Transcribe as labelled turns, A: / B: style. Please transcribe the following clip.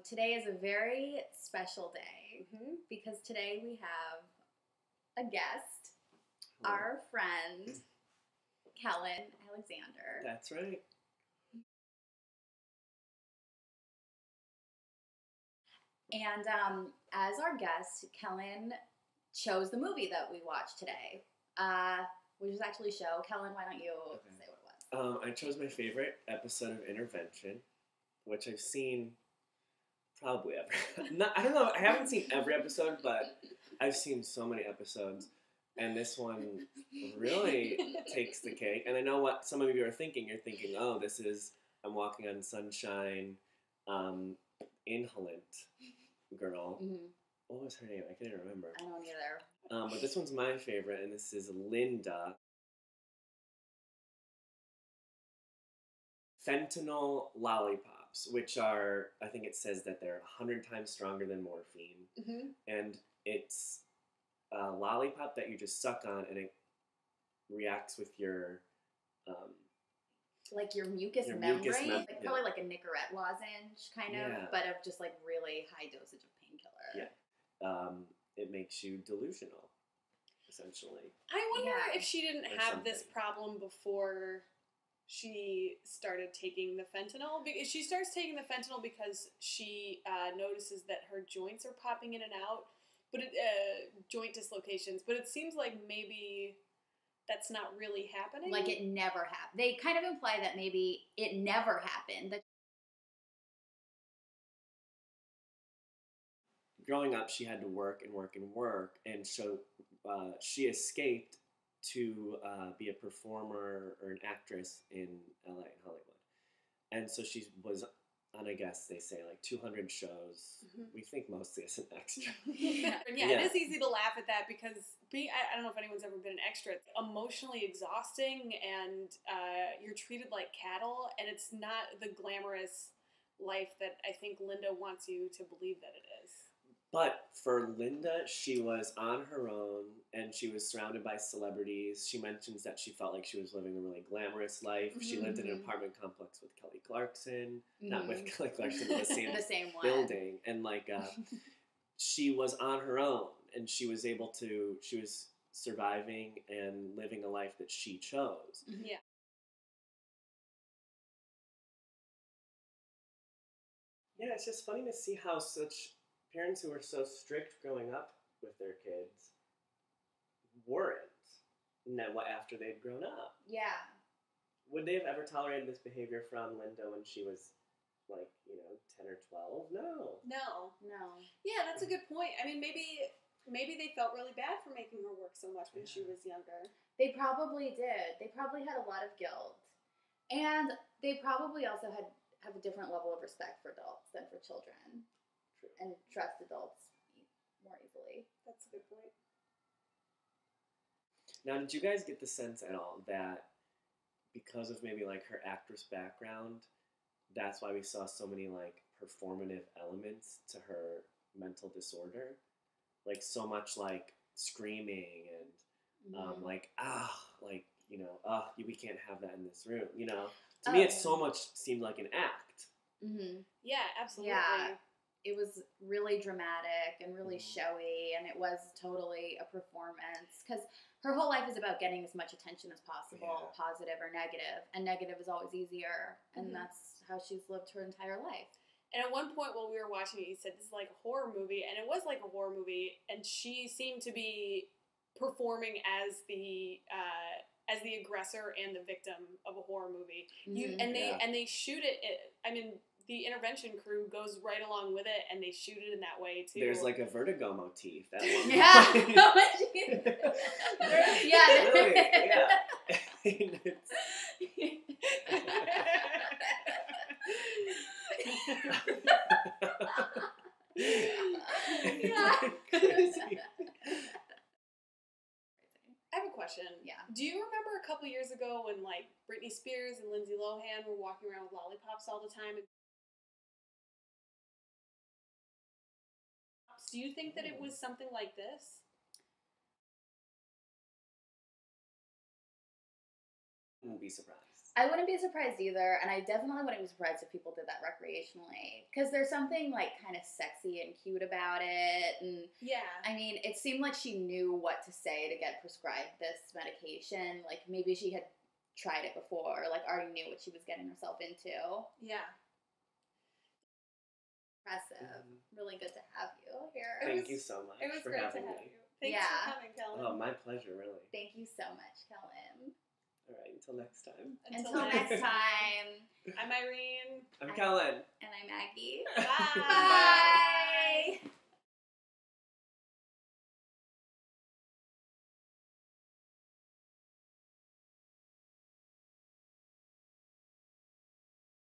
A: Today is a very special day because today we have a guest, our friend, Kellen Alexander.
B: That's right.
A: And as our guest, Kellen chose the movie that we watched today, which was actually a show. Kellen, why don't you say what it was?
B: I chose my favorite episode of Intervention, which I've seen probably every. I don't know. I haven't seen every episode, but I've seen so many episodes, and this one really takes the cake. And I know what some of you are thinking. You're thinking, "Oh, this is I'm Walking on Sunshine, Inhalant girl."
A: Mm-hmm.
B: What was her name? I can't remember.
A: I don't either.
B: But this one's my favorite, and this is Linda. Fentanyl lollipops, which are, I think it says that they're 100 times stronger than morphine. And it's a lollipop that you just suck on, and it reacts with your...
A: like your mucous membrane? Like, probably like a Nicorette lozenge, kind of, but of just like really high dosage of painkiller.
B: Yeah. It makes you delusional, essentially.
C: I wonder if she didn't have this problem before she started taking the fentanyl. Because she starts taking the fentanyl because she notices that her joints are popping in and out, but joint dislocations. But it seems like maybe that's not really happening.
A: Like it never happened. They kind of imply that maybe it never happened. That
B: growing up, she had to work and work and work, and so she escaped to be a performer or an actress in LA, in Hollywood. And so she was on, I guess they say, like 200 shows. We think mostly as an extra.
C: It is easy to laugh at that because I don't know if anyone's ever been an extra. It's emotionally exhausting, and you're treated like cattle, and it's not the glamorous life that I think Linda wants you to believe that it is.
B: But for Linda, she was on her own, and she was surrounded by celebrities. She mentions that she felt like she was living a really glamorous life. She lived in an apartment complex with Kelly Clarkson. Not with Kelly Clarkson, but the same building. And, like, she was on her own, and she was surviving and living a life that she chose.
C: Yeah.
B: Yeah, it's just funny to see how such parents who were so strict growing up with their kids weren't. And then what after they'd grown up?
A: Yeah.
B: Would they have ever tolerated this behavior from Linda when she was, like, 10 or 12? No.
C: No. Yeah, that's a good point. I mean, maybe they felt really bad for making her work so much when she was younger.
A: They probably did. They probably had a lot of guilt. And they probably also have a different level of respect for adults than for children.
B: True.
A: And trust adults more easily.
C: That's a good point.
B: Now, did you guys get the sense at all that because of maybe, like, her actress background, that's why we saw so many, like, performative elements to her mental disorder? Like, so much, like, screaming and, we can't have that in this room, To me, it so much seemed like an act.
C: Yeah, absolutely.
A: Yeah. It was really dramatic and really showy, and it was totally a performance because her whole life is about getting as much attention as possible, positive or negative, and negative is always easier, and that's how she's lived her entire life.
C: And at one point while we were watching it, you said this is like a horror movie, and it was like a horror movie, and she seemed to be performing as the aggressor and the victim of a horror movie. And they shoot it. I mean, the intervention crew goes right along with it, and they shoot it in that way too.
B: There's like a Vertigo motif. That one.
C: I have a question.
A: Yeah.
C: Do you remember a couple years ago when, like, Britney Spears and Lindsay Lohan were walking around with lollipops all the time? Do you think that it was something like this?
B: Wouldn't be surprised.
A: I wouldn't be surprised either, and I definitely wouldn't be surprised if people did that recreationally. Because there's something, like, kind of sexy and cute about it, and
C: Yeah.
A: I mean, it seemed like she knew what to say to get prescribed this medication. Like, maybe she had tried it before, or, like, already knew what she was getting herself into.
C: Yeah.
A: Impressive. Really good to have you here.
B: Thank you so much
C: It was
B: for
C: great to
B: having
C: have
B: me.
C: you. Thanks for coming, Kellen.
B: Oh, my pleasure, really.
A: Thank you so much, Kellen.
B: All right, until next time.
A: Until next time.
C: I'm Irene.
B: I'm Kellen.
A: And I'm Aggie.
C: Bye.
A: Bye.